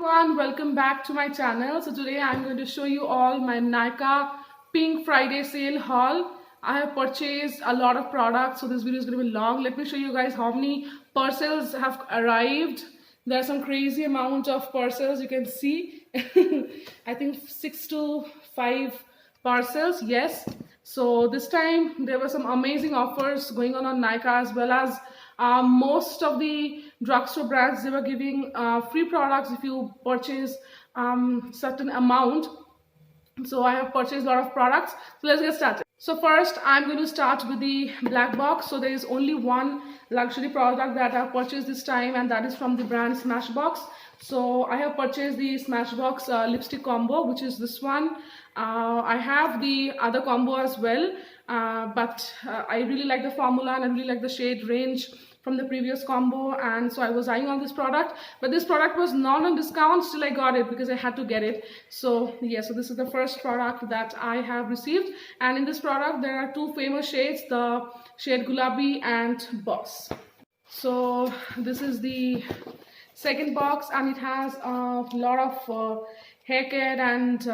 Everyone, welcome back to my channel. So today I'm going to show you all my Nykaa Pink Friday sale haul. I have purchased a lot of products, so this video is going to be long. Let me show you guys how many parcels have arrived. There's some crazy amount of parcels you can see. I think 6 to 5 parcels, yes. So this time there were some amazing offers going on Nykaa, as well as most of the drugstore brands. They were giving free products if you purchase certain amount. So I have purchased a lot of products. So let's get started. So first I'm going to start with the black box. So there is only one luxury product that I've purchased this time, and that is from the brand Smashbox. So I have purchased the Smashbox lipstick combo, which is this one. I have the other combo as well, but I really like the formula and I really like the shade range from the previous combo, and so I was eyeing on this product, but this product was not on discount. Still I got it because I had to get it. So yeah, so this is the first product that I have received, and in this product there are two famous shades, the shade Gulabi and Boss. So this is the second box, and it has a lot of hair care and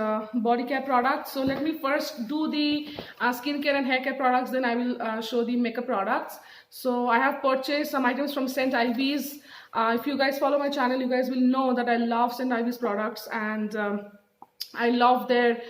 body care products. So let me first do the skincare and hair care products, then I will show the makeup products. So I have purchased some items from St. Ives. If you guys follow my channel, you guys will know that I love St. Ives products, and I love their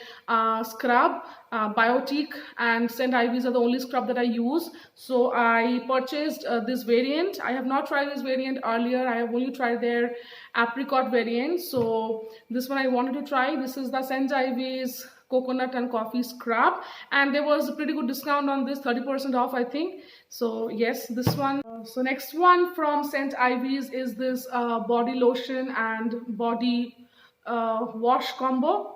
scrub, Biotique and St. Ives are the only scrub that I use. So I purchased this variant. I have not tried this variant earlier. I have only tried their apricot variant. So this one I wanted to try. This is the St. Ives coconut and coffee scrub, and there was a pretty good discount on this, 30% off I think. So yes, this one. So next one from St. Ives is this body lotion and body wash combo.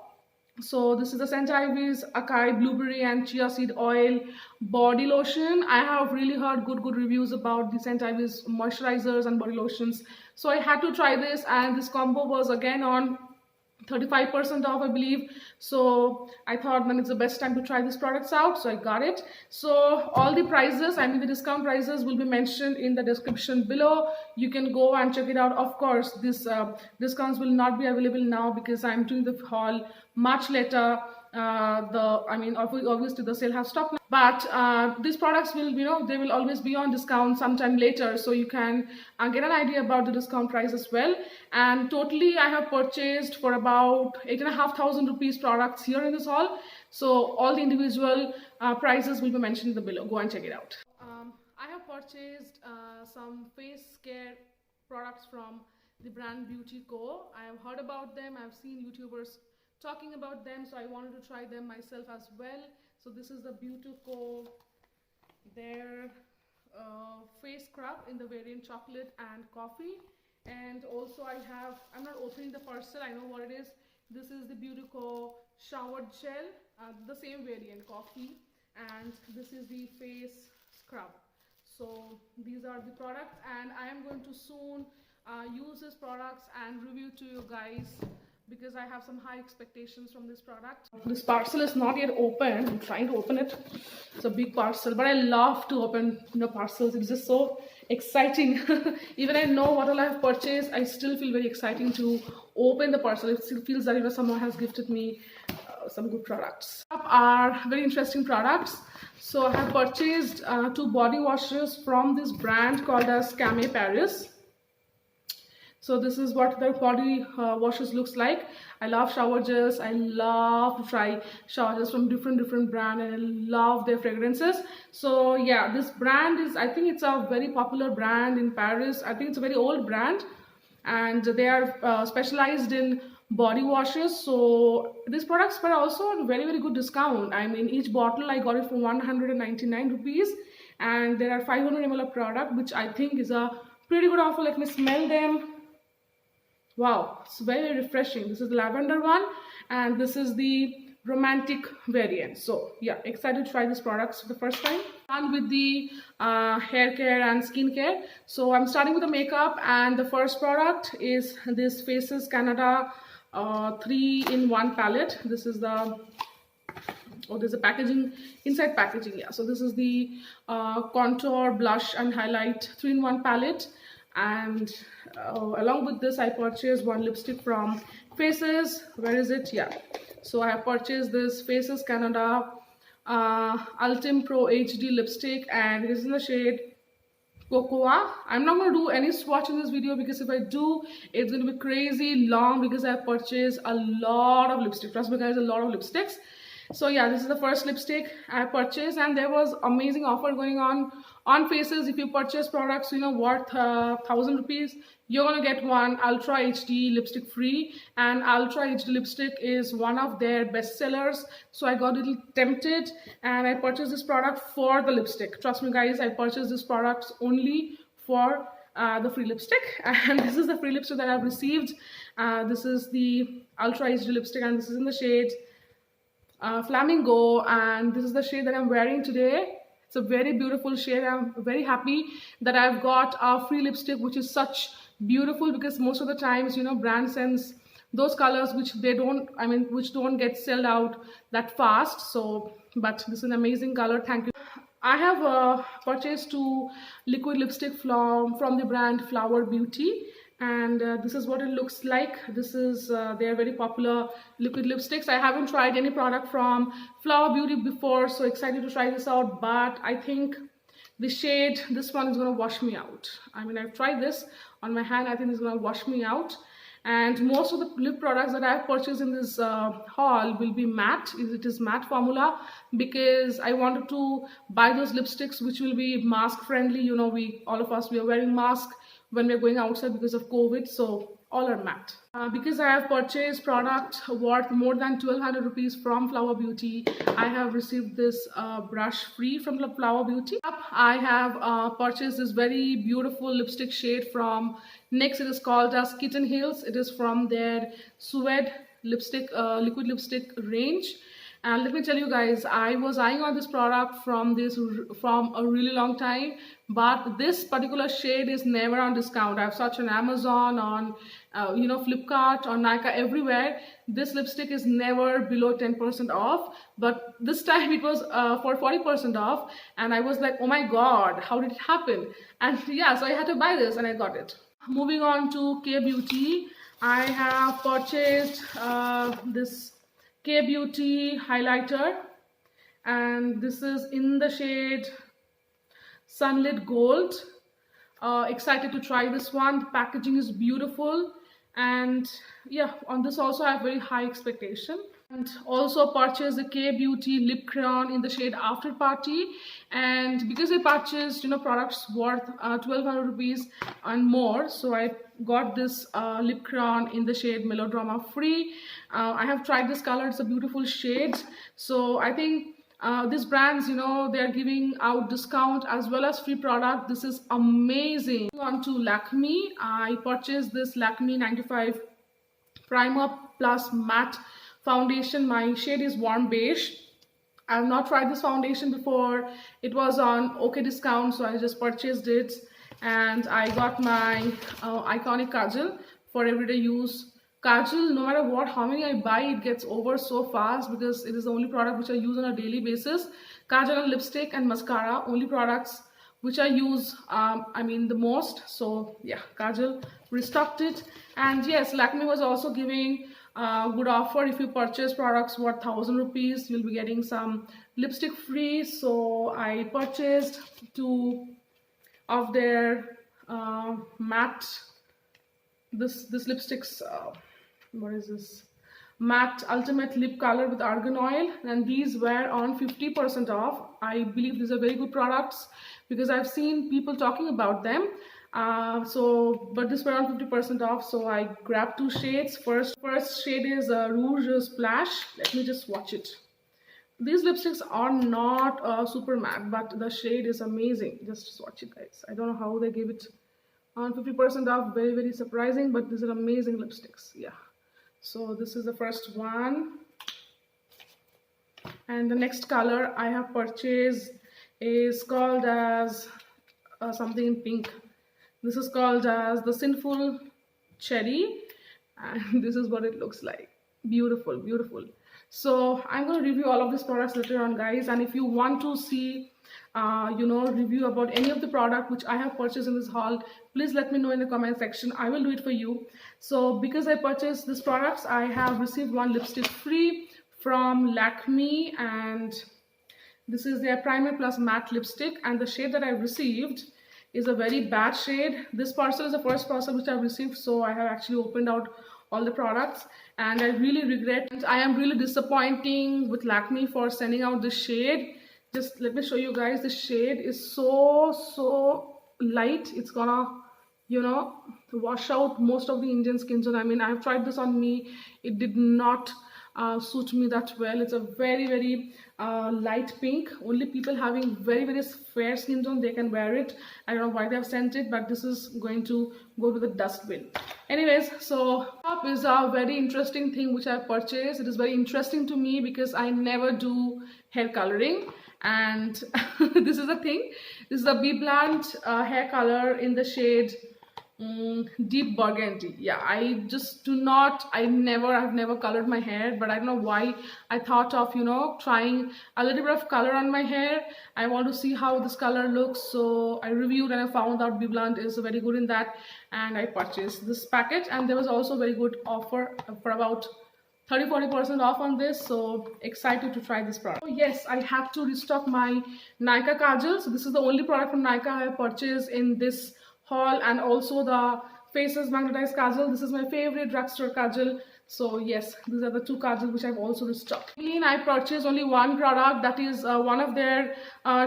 So this is the St. Ives acai blueberry and chia seed oil body lotion. I have really heard good reviews about the St. Ives moisturizers and body lotions, so I had to try this, and this combo was again on 35% off I believe. So I thought, man, it's the best time to try these products out, so I got it. So all the prices, I mean the discount prices, will be mentioned in the description below. You can go and check it out. Of course, this discounts will not be available now because I'm doing the haul much later. Obviously the sale has stopped now, but these products will, they will always be on discount sometime later, so you can get an idea about the discount price as well. And totally I have purchased for about 8,500 rupees products here in this haul. So all the individual prices will be mentioned in the below. Go and check it out. I have purchased some face care products from the brand Beauty Co. I have heard about them. I've seen YouTubers talking about them, so I wanted to try them myself as well. So this is the Beauty Co. their face scrub in the variant chocolate and coffee. And also I'm not opening the parcel, I know what it is. This is the Beauty Co. shower gel, the same variant, coffee, and this is the face scrub. So these are the products, and I am going to soon use these products and review to you guys, because I have some high expectations from this product. This parcel is not yet open. I'm trying to open it. It's a big parcel, but I love to open parcels. It's just so exciting. Even I know what all I have purchased, I still feel very exciting to open the parcel. It still feels that someone has gifted me some good products. Are very interesting products. So I have purchased two body washes from this brand called as Camay Paris. So this is what the body washes looks like. I love shower gels. I love to try shower gels from different brand, and I love their fragrances. So yeah, this brand is, I think it's a very popular brand in Paris. I think it's a very old brand, and they are specialized in body washes. So these products were also on very good discount. I mean, each bottle I got it for 199 rupees, and there are 500 ml of product, which I think is a pretty good offer. Let me smell them. Wow, it's very refreshing. This is the lavender one, and this is the romantic variant. So yeah, excited to try these products for the first time. And with the hair care and skin care. So I'm starting with the makeup, and the first product is this Faces Canada 3-in-1 palette. This is the there's a packaging, inside packaging. Yeah, so this is the contour, blush and highlight 3-in-1 palette. And along with this, I purchased one lipstick from Faces. Where is it? Yeah. So I have purchased this Faces Canada Ultim Pro HD lipstick, and it is in the shade Cocoa. I'm not going to do any swatch in this video because if I do, it's going to be crazy long because I purchased a lot of lipstick. Trust me guys, a lot of lipsticks. So yeah, this is the first lipstick I purchased, and there was amazing offer going on Faces. If you purchase products, you know, worth 1,000 rupees, you're gonna get one Ultra HD lipstick free. And Ultra HD lipstick is one of their best sellers, so I got a little tempted and I purchased this product for the lipstick. Trust me guys, I purchased this product only for the free lipstick. And this is the free lipstick that I've received. This is the Ultra HD lipstick, and this is in the shade Flamingo, and this is the shade that I'm wearing today. It's a very beautiful shade. I'm very happy that I've got a free lipstick which is such beautiful, because most of the times, you know, brand sends those colors which they don't, I mean, which don't get sold out that fast. So but this is an amazing color. Thank you. I have purchased two liquid lipstick from the brand Flower Beauty, and this is what it looks like. This is they are very popular liquid lipsticks. I haven't tried any product from Flower Beauty before, so excited to try this out. But I think the shade, this one is going to wash me out. I mean, I've tried this on my hand. I think it's going to wash me out. And most of the lip products that I have purchased in this haul will be matte. It is matte formula, because I wanted to buy those lipsticks which will be mask friendly. You know, all of us, we are wearing masks when we're going outside because of COVID, so all are matte. Because I have purchased product worth more than 1,200 rupees from Flower Beauty, I have received this brush free from Flower Beauty. I have purchased this very beautiful lipstick shade from NYX. It is called as Kitten Heels. It is from their Suede lipstick, liquid lipstick range. And let me tell you guys, I was eyeing on this product from a really long time, but this particular shade is never on discount. I've searched on Amazon, on you know, Flipkart, on Nykaa, everywhere. This lipstick is never below 10% off, but this time it was for 40% off, and I was like, oh my god, how did it happen? And yeah, so I had to buy this and I got it. Moving on to K Beauty, I have purchased this K Beauty highlighter, and this is in the shade Sunlit Gold. Excited to try this one. The packaging is beautiful, and yeah, on this also I have very high expectation. And also purchased the K Beauty lip crayon in the shade After Party, and because I purchased, you know, products worth 1,200 rupees and more, so I got this lip crayon in the shade Melodrama Free. I have tried this color. It's a beautiful shade. So I think these brands, you know, they are giving out discount as well as free product. This is amazing. On to Lakme, I purchased this Lakme 95 Primer Plus Matte Foundation. My shade is Warm Beige. I have not tried this foundation before. It was on OK discount, so I just purchased it. And I got my iconic kajal for everyday use. Kajal, no matter what, how many I buy, it gets over so fast because it is the only product which I use on a daily basis. Kajal and lipstick and mascara, only products which I use, I mean, the most. So yeah, Kajal, restocked it. And yes, Lakme was also giving good offer. If you purchase products worth 1,000 rupees, you'll be getting some lipstick free. So I purchased two of their matte, this lipsticks, what is this, matte ultimate lip color with argan oil, and these were on 50% off. I believe these are very good products because I've seen people talking about them. But this were on 50% off, so I grabbed two shades. First shade is Rouge Splash. Let me just swatch it. These lipsticks are not super matte, but the shade is amazing. Just swatch it, guys. I don't know how they give it on 50% off. Very, very surprising, but these are amazing lipsticks. Yeah. So this is the first one. And the next color I have purchased is called as something in pink. This is called as the Sinful Cherry, and this is what it looks like. Beautiful, beautiful. So I'm going to review all of these products later on, guys. And if you want to see review about any of the product which I have purchased in this haul, please let me know in the comment section. I will do it for you. So because I purchased these products, I have received one lipstick free from Lakme, and this is their primer plus matte lipstick, and the shade that I received is a very bad shade. This parcel is the first parcel which I've received, so I have actually opened out all the products, and I really regret. I am really disappointing with Lakme for sending out this shade. Just let me show you guys. The shade is so light. It's gonna wash out most of the Indian skin tone. I mean, I've tried this on me. It did not suit me that well. It's a very light pink. Only people having very fair skin tone, they can wear it. I don't know why they have sent it, but this is going to go to the dustbin. Anyways, so top is a very interesting thing which I purchased. It is very interesting to me because I never do hair coloring, and this is the thing. This is a BBlunt hair color in the shade deep burgundy. Yeah, I've never colored my hair, but I don't know why I thought of trying a little bit of color on my hair. I want to see how this color looks, so I reviewed and I found out BBlunt is very good in that, and I purchased this package. And there was also a very good offer for about 30-40% off on this, so excited to try this product. So yes, I have to restock my Nykaa kajal. So this is the only product from Nykaa I have purchased in this haul, and also the Faces Magnetized Kajal. This is my favorite drugstore kajal. So yes, these are the two kajal which I've also restocked. I purchased only one product, that is one of their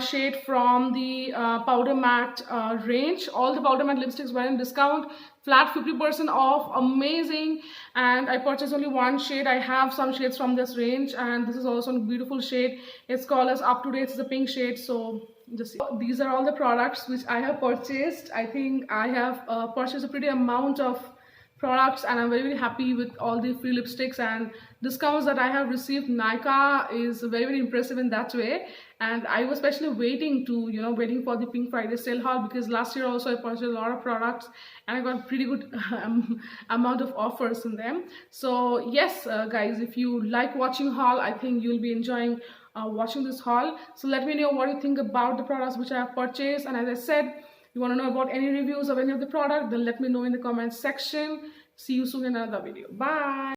shade from the powder matte range. All the powder matte lipsticks were in discount, flat 50% off, amazing. And I purchased only one shade. I have some shades from this range, and this is also a beautiful shade. It's called as Up to Date. It's a pink shade. So just these are all the products which I have purchased. I think I have purchased a pretty amount of products, and I'm very happy with all the free lipsticks and discounts that I have received. Nykaa is very impressive in that way, and I was especially waiting for the Pink Friday sale haul, because last year also I purchased a lot of products and I got pretty good amount of offers in them. So yes, guys, if you like watching haul, I think you'll be enjoying watching this haul. So let me know what you think about the products which I have purchased, and as I said, you want to know about any reviews of any of the product, then let me know in the comments section. See you soon in another video. Bye.